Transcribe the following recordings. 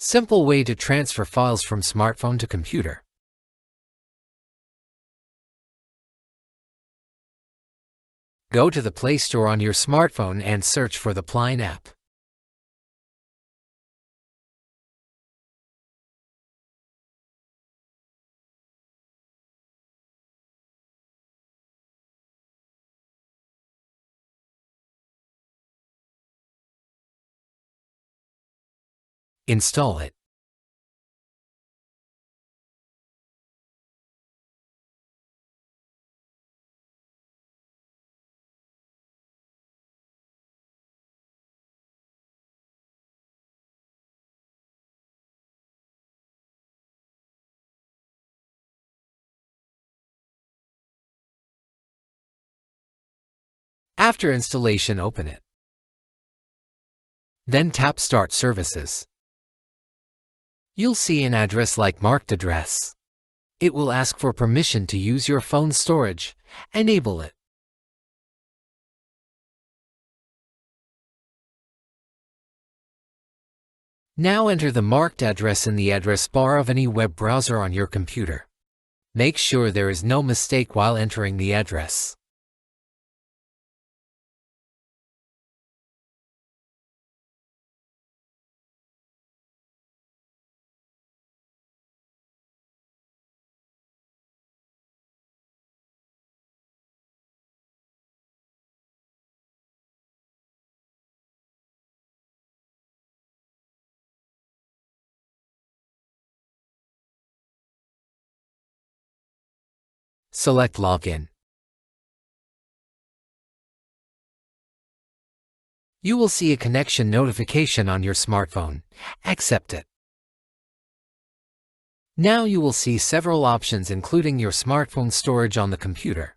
Simple way to transfer files from smartphone to computer. Go to the Play Store on your smartphone and search for the Play app. Install it. After installation, open it. Then tap Start Services. You'll see an address like Marked Address. It will ask for permission to use your phone's storage. Enable it. Now enter the marked address in the address bar of any web browser on your computer. Make sure there is no mistake while entering the address. Select Login. You will see a connection notification on your smartphone. Accept it. Now you will see several options including your smartphone storage on the computer.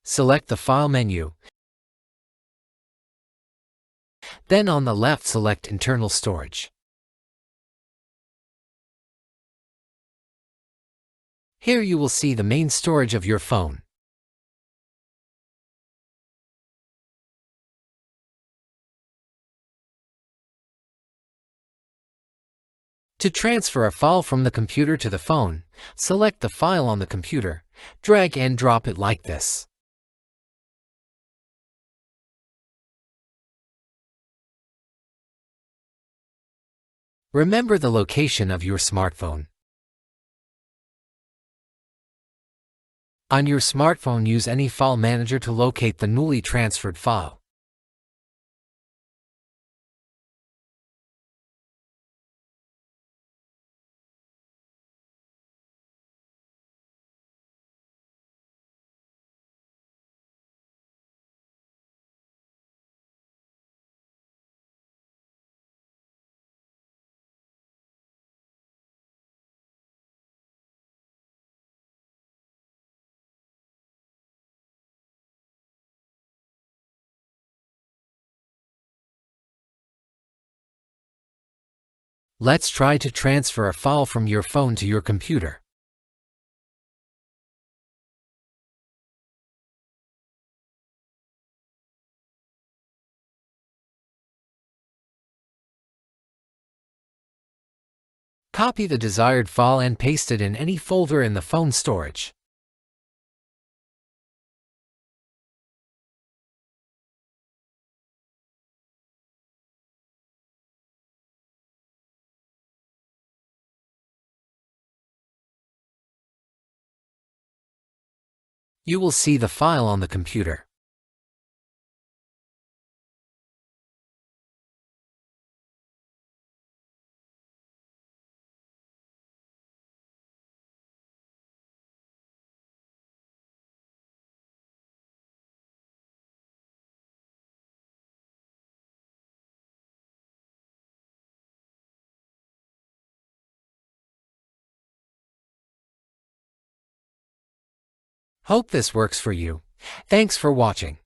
Select the File menu. Then on the left select Internal Storage. Here you will see the main storage of your phone. To transfer a file from the computer to the phone, select the file on the computer, drag and drop it like this. Remember the location of your smartphone. On your smartphone, use any file manager to locate the newly transferred file. Let's try to transfer a file from your phone to your computer. Copy the desired file and paste it in any folder in the phone storage. You will see the file on the computer. Hope this works for you. Thanks for watching.